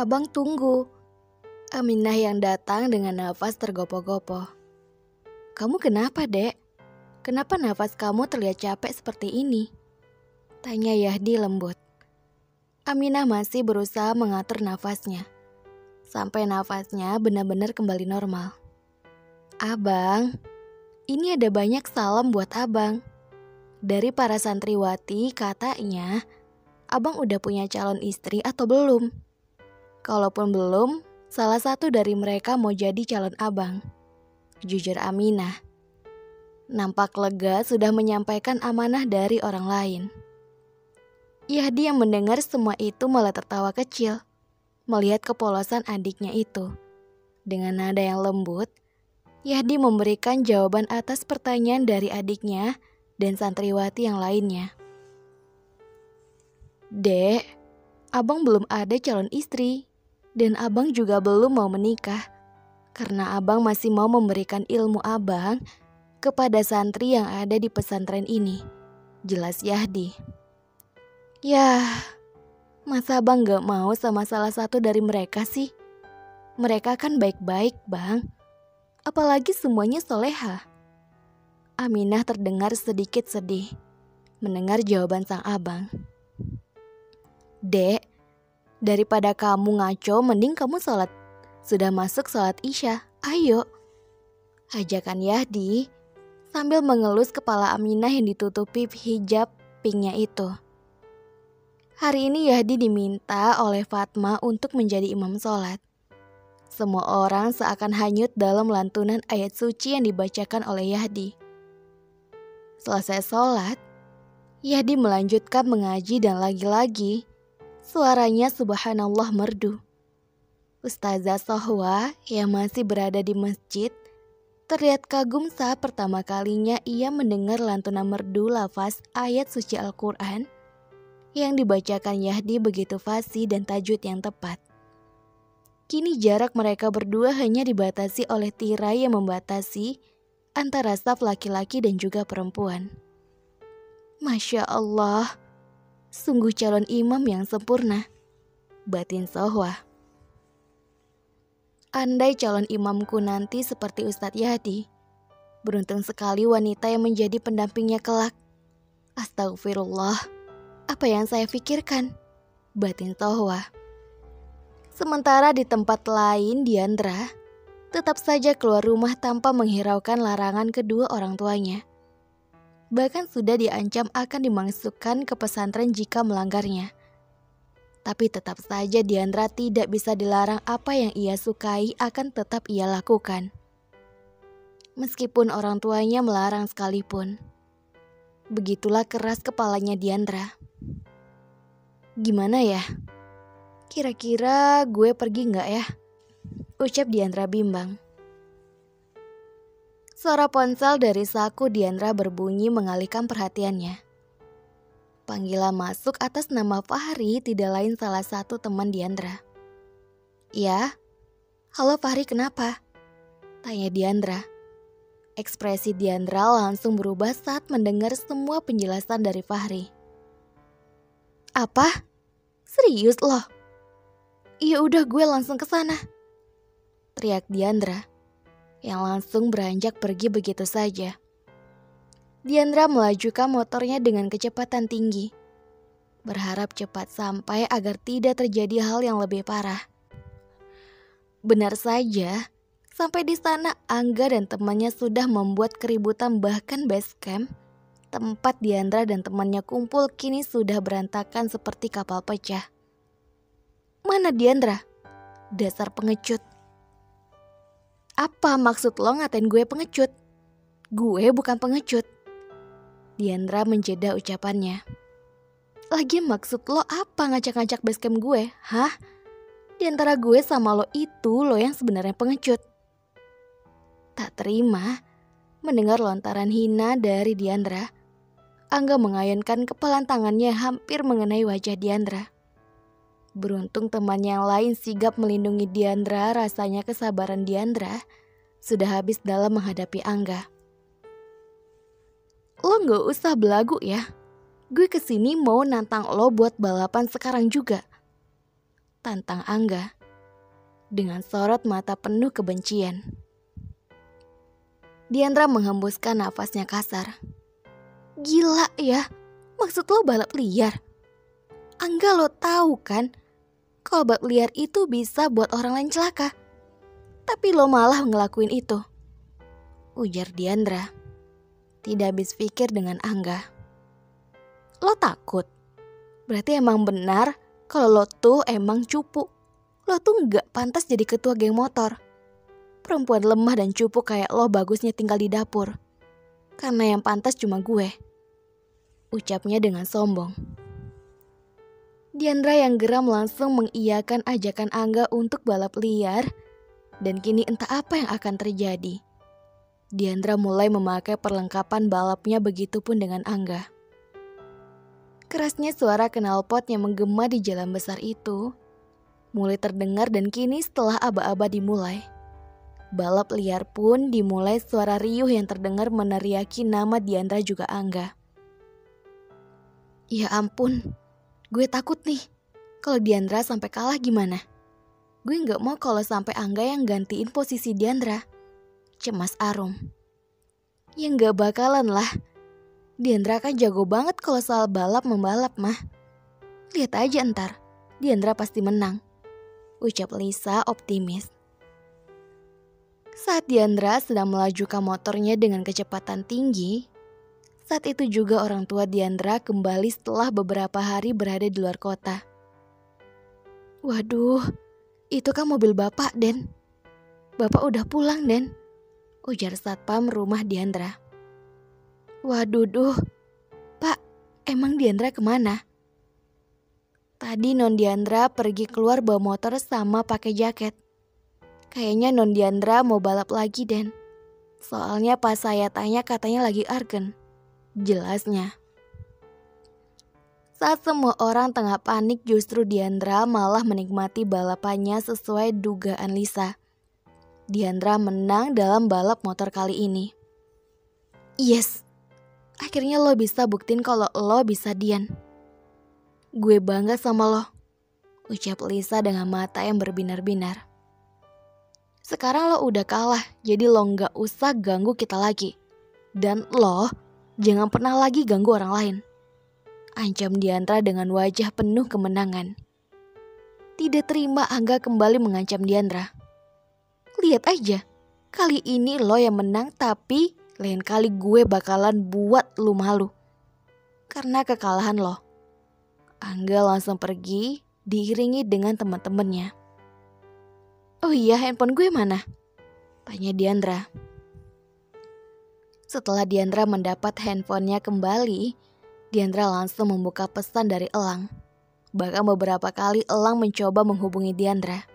Abang tunggu. Aminah yang datang dengan nafas tergopoh-gopoh. Kamu kenapa, Dek? Kenapa nafas kamu terlihat capek seperti ini? Tanya Yahdi lembut. Aminah masih berusaha mengatur nafasnya. Sampai nafasnya benar-benar kembali normal. Abang, ini ada banyak salam buat abang. Dari para santriwati katanya, abang udah punya calon istri atau belum? Kalaupun belum, salah satu dari mereka mau jadi calon abang. Jujur Aminah. Nampak lega sudah menyampaikan amanah dari orang lain. Yahdi yang mendengar semua itu malah tertawa kecil, melihat kepolosan adiknya itu. Dengan nada yang lembut, Yahdi memberikan jawaban atas pertanyaan dari adiknya dan santriwati yang lainnya. Dek, abang belum ada calon istri. Dan abang juga belum mau menikah. Karena abang masih mau memberikan ilmu abang kepada santri yang ada di pesantren ini. Jelas Yahdi. Yah, masa abang gak mau sama salah satu dari mereka sih? Mereka kan baik-baik, Bang. Apalagi semuanya soleha. Aminah terdengar sedikit sedih mendengar jawaban sang abang. Dek, daripada kamu ngaco, mending kamu sholat. Sudah masuk sholat Isya, ayo. Ajakan Yahdi sambil mengelus kepala Aminah yang ditutupi hijab pinknya itu. Hari ini Yahdi diminta oleh Fatma untuk menjadi imam sholat. Semua orang seakan hanyut dalam lantunan ayat suci yang dibacakan oleh Yahdi. Selesai sholat, Yahdi melanjutkan mengaji dan lagi-lagi suaranya subhanallah merdu. Ustazah Sohwa yang masih berada di masjid terlihat kagum saat pertama kalinya ia mendengar lantunan merdu lafaz ayat suci Al-Quran yang dibacakan Yahdi begitu fasih dan tajwid yang tepat. Kini jarak mereka berdua hanya dibatasi oleh tirai yang membatasi antara saf laki-laki dan juga perempuan. Masya Allah, sungguh calon imam yang sempurna, batin Sohwa. Andai calon imamku nanti seperti Ustadz Yahdi, beruntung sekali wanita yang menjadi pendampingnya kelak. Astagfirullah, apa yang saya pikirkan, batin Sohwa. Sementara di tempat lain Diandra tetap saja keluar rumah tanpa menghiraukan larangan kedua orang tuanya. Bahkan sudah diancam akan dimasukkan ke pesantren jika melanggarnya. Tapi tetap saja Diandra tidak bisa dilarang, apa yang ia sukai akan tetap ia lakukan. Meskipun orang tuanya melarang sekalipun. Begitulah keras kepalanya Diandra. Gimana ya? Kira-kira gue pergi gak ya? Ucap Diandra bimbang. Suara ponsel dari saku Diandra berbunyi mengalihkan perhatiannya. Panggilan masuk atas nama Fahri, tidak lain salah satu teman Diandra. Ya, halo Fahri, kenapa? Tanya Diandra. Ekspresi Diandra langsung berubah saat mendengar semua penjelasan dari Fahri. Apa? Serius loh? Iya udah, gue langsung ke sana. Teriak Diandra, yang langsung beranjak pergi begitu saja. Diandra melajukan motornya dengan kecepatan tinggi, berharap cepat sampai agar tidak terjadi hal yang lebih parah. Benar saja, sampai di sana Angga dan temannya sudah membuat keributan, bahkan base camp tempat Diandra dan temannya kumpul kini sudah berantakan seperti kapal pecah. Mana Diandra? Dasar pengecut. Apa maksud lo ngatain gue pengecut? Gue bukan pengecut. Diandra menjeda ucapannya. Lagi maksud lo apa ngacak-ngacak basecamp gue? Hah? Di antara gue sama lo itu lo yang sebenarnya pengecut. Tak terima mendengar lontaran hina dari Diandra. Angga mengayunkan kepalan tangannya hampir mengenai wajah Diandra. Beruntung temannya yang lain sigap melindungi Diandra, rasanya kesabaran Diandra sudah habis dalam menghadapi Angga. Lo gak usah belagu ya. Gue kesini mau nantang lo buat balapan sekarang juga. tantang Angga dengan sorot mata penuh kebencian. Diandra menghembuskan nafasnya kasar. Gila ya, maksud lo balap liar? Angga, lo tahu kan kalau balap liar itu bisa buat orang lain celaka. Tapi lo malah ngelakuin itu, ujar Diandra. Tidak habis pikir dengan Angga. Lo takut? Berarti emang benar kalau lo tuh emang cupu. Lo tuh gak pantas jadi ketua geng motor. Perempuan lemah dan cupu kayak lo bagusnya tinggal di dapur. Karena yang pantas cuma gue, ucapnya dengan sombong. Diandra yang geram langsung mengiyakan ajakan Angga untuk balap liar. Dan kini entah apa yang akan terjadi. Diandra mulai memakai perlengkapan balapnya, begitupun dengan Angga. Kerasnya suara knalpot yang menggema di jalan besar itu mulai terdengar dan kini setelah aba-aba dimulai, balap liar pun dimulai. Suara riuh yang terdengar meneriaki nama Diandra juga Angga. Ya ampun, gue takut nih. Kalau Diandra sampai kalah gimana? Gue gak mau kalau sampai Angga yang gantiin posisi Diandra, cemas Arum. Ya gak bakalan lah. Diandra kan jago banget kalau soal balap-membalap mah. Lihat aja ntar, Diandra pasti menang, ucap Lisa optimis. Saat Diandra sedang melajukan motornya dengan kecepatan tinggi, saat itu juga orang tua Diandra kembali setelah beberapa hari berada di luar kota. Waduh, itu kan mobil bapak, Den. Bapak udah pulang, Den, ujar satpam rumah Diandra. Waduh, Pak, emang Diandra kemana? Tadi Non Diandra pergi keluar bawa motor sama pakai jaket. Kayaknya Non Diandra mau balap lagi, Den. Soalnya pas saya tanya katanya lagi argen, jelasnya. Saat semua orang tengah panik, justru Diandra malah menikmati balapannya sesuai dugaan Lisa. Diandra menang dalam balap motor kali ini. Yes! Akhirnya lo bisa buktiin kalau lo bisa, Dian. Gue bangga sama lo, ucap Lisa dengan mata yang berbinar-binar. Sekarang lo udah kalah, jadi lo gak usah ganggu kita lagi. Dan lo jangan pernah lagi ganggu orang lain, ancam Diandra dengan wajah penuh kemenangan. Tidak terima Angga kembali mengancam Diandra. Lihat aja, kali ini lo yang menang, tapi lain kali gue bakalan buat lu malu karena kekalahan lo. Angga langsung pergi diiringi dengan teman-temannya. Oh iya, handphone gue mana? Tanya Diandra. Setelah Diandra mendapat handphonenya kembali, Diandra langsung membuka pesan dari Elang. Bahkan beberapa kali Elang mencoba menghubungi Diandra.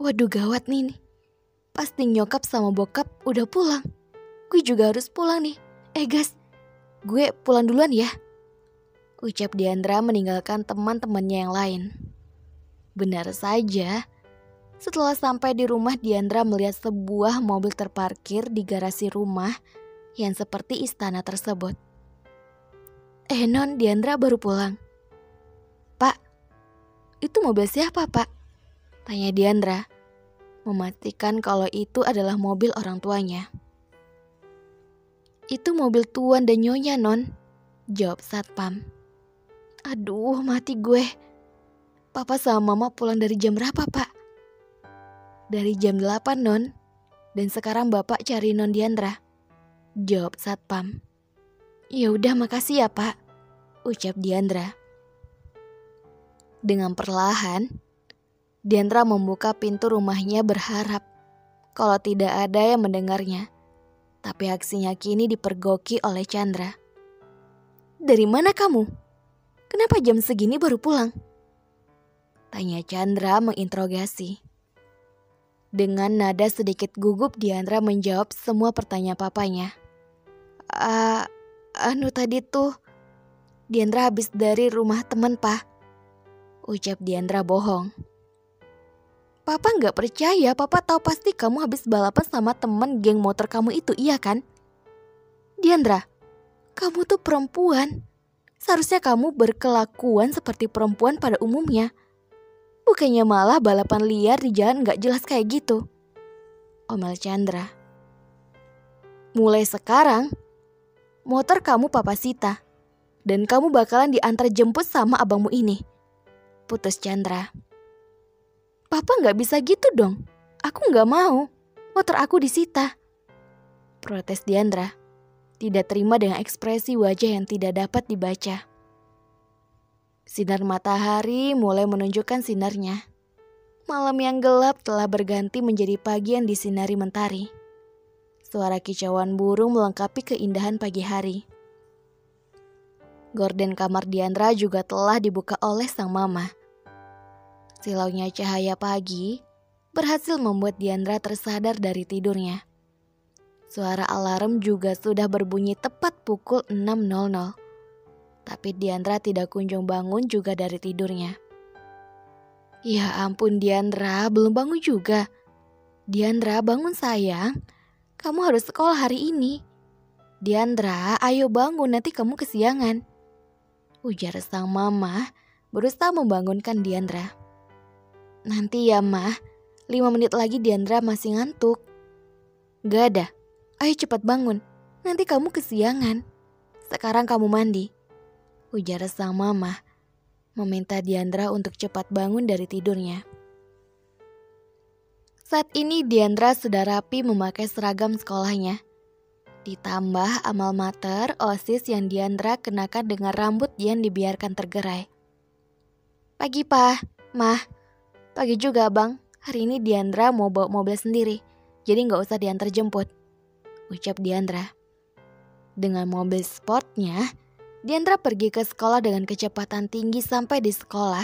Waduh, gawat nih. Pasti nyokap sama bokap udah pulang. Gue juga harus pulang nih. Gas, gue pulang duluan ya, ucap Diandra meninggalkan teman-temannya yang lain. Benar saja, setelah sampai di rumah Diandra melihat sebuah mobil terparkir di garasi rumah yang seperti istana tersebut. Non, Diandra baru pulang. Pak, itu mobil siapa, Pak? Tanya Diandra, memastikan kalau itu adalah mobil orang tuanya. Itu mobil Tuan dan Nyonya, Non, jawab satpam. Aduh, mati gue. Papa sama Mama pulang dari jam berapa, Pak? Dari jam 8, Non. Dan sekarang Bapak cari Non Diandra, jawab satpam. Ya udah, makasih ya, Pak, ucap Diandra. Dengan perlahan, Diandra membuka pintu rumahnya berharap kalau tidak ada yang mendengarnya. Tapi aksinya kini dipergoki oleh Chandra. Dari mana kamu? Kenapa jam segini baru pulang? Tanya Chandra menginterogasi. Dengan nada sedikit gugup, Diandra menjawab semua pertanyaan papanya. Tadi tuh Diandra habis dari rumah temen, Pak, ucap Diandra bohong. Papa gak percaya, Papa tahu pasti kamu habis balapan sama temen geng motor kamu itu, iya kan? Diandra, kamu tuh perempuan. Seharusnya kamu berkelakuan seperti perempuan pada umumnya. Bukannya malah balapan liar di jalan gak jelas kayak gitu. Omel Chandra. Mulai sekarang, motor kamu Papa sita. Dan kamu bakalan diantar jemput sama abangmu ini. Putus Chandra. Papa gak bisa gitu dong. Aku gak mau. Motor aku disita. Protes Diandra. Tidak terima dengan ekspresi wajah yang tidak dapat dibaca. Sinar matahari mulai menunjukkan sinarnya. Malam yang gelap telah berganti menjadi pagi yang disinari mentari. Suara kicauan burung melengkapi keindahan pagi hari. Gorden kamar Diandra juga telah dibuka oleh sang mama. Silaunya cahaya pagi berhasil membuat Diandra tersadar dari tidurnya. Suara alarm juga sudah berbunyi tepat pukul 6.00. Tapi Diandra tidak kunjung bangun juga dari tidurnya. Ya ampun Diandra, belum bangun juga. Diandra, bangun sayang. Kamu harus sekolah hari ini. Diandra, ayo bangun, nanti kamu kesiangan. Ujar sang mama berusaha membangunkan Diandra. Nanti ya mah, 5 menit lagi Diandra masih ngantuk. Gak ada, ayo cepat bangun, nanti kamu kesiangan. Sekarang kamu mandi. Ujar sang mama meminta Diandra untuk cepat bangun dari tidurnya. Saat ini Diandra sudah rapi memakai seragam sekolahnya. Ditambah amal mater OSIS yang Diandra kenakan dengan rambut yang dibiarkan tergerai. Pagi pa, mah. Pagi juga bang, hari ini Diandra mau bawa mobil sendiri, jadi gak usah diantar jemput. Ucap Diandra. Dengan mobil sportnya, Diandra pergi ke sekolah dengan kecepatan tinggi sampai di sekolah.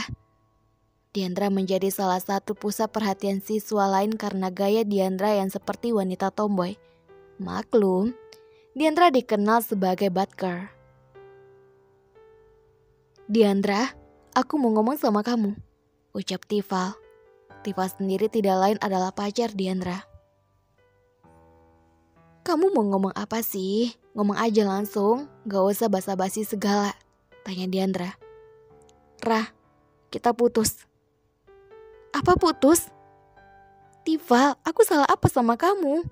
Diandra menjadi salah satu pusat perhatian siswa lain karena gaya Diandra yang seperti wanita tomboy. Maklum, Diandra dikenal sebagai bad girl. Diandra, aku mau ngomong sama kamu, ucap Tifal. Tifal sendiri tidak lain adalah pacar Diandra. Kamu mau ngomong apa sih? Ngomong aja langsung, gak usah basa-basi segala, tanya Diandra. Rah, kita putus. Apa putus? Tifal, aku salah apa sama kamu?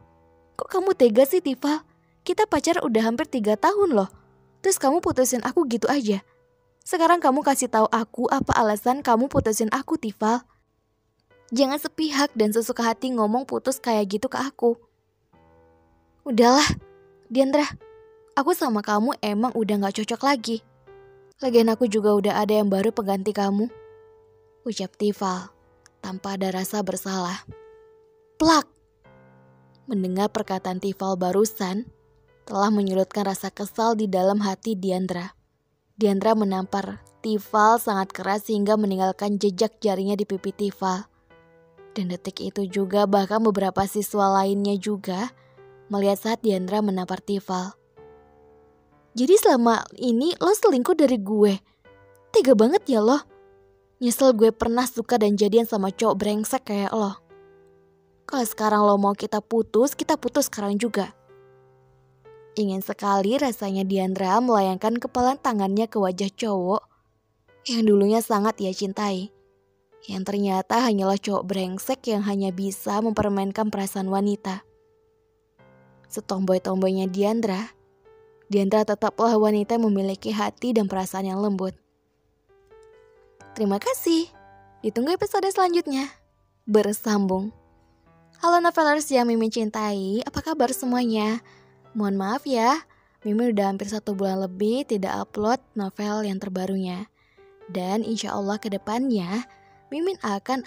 Kok kamu tega sih Tifal? Kita pacar udah hampir 3 tahun loh. Terus kamu putusin aku gitu aja. Sekarang kamu kasih tahu aku apa alasan kamu putusin aku Tifal. Jangan sepihak dan sesuka hati ngomong putus kayak gitu ke aku. Udahlah, Diandra, aku sama kamu emang udah gak cocok lagi. Lagian aku juga udah ada yang baru pengganti kamu, ucap Tifal tanpa ada rasa bersalah. Plak! Mendengar perkataan Tifal barusan, telah menyurutkan rasa kesal di dalam hati Diandra. Diandra menampar Tifal sangat keras hingga meninggalkan jejak jarinya di pipi Tifal. Dan detik itu juga bahkan beberapa siswa lainnya juga melihat saat Diandra menampar Tifal. Jadi selama ini lo selingkuh dari gue. Tega banget ya lo. Nyesel gue pernah suka dan jadian sama cowok brengsek kayak lo. Kalau sekarang lo mau kita putus sekarang juga. Ingin sekali rasanya Diandra melayangkan kepala tangannya ke wajah cowok yang dulunya sangat ia cintai. Yang ternyata hanyalah cowok brengsek yang hanya bisa mempermainkan perasaan wanita. Setomboy-tomboynya Diandra tetaplah wanita yang memiliki hati dan perasaan yang lembut. Terima kasih. Ditunggu episode selanjutnya. Bersambung. Halo novelers yang Mimin cintai, apa kabar semuanya? Mohon maaf ya, Mimin udah hampir 1 bulan lebih tidak upload novel yang terbarunya. Dan insya Allah ke depannya Mimin akan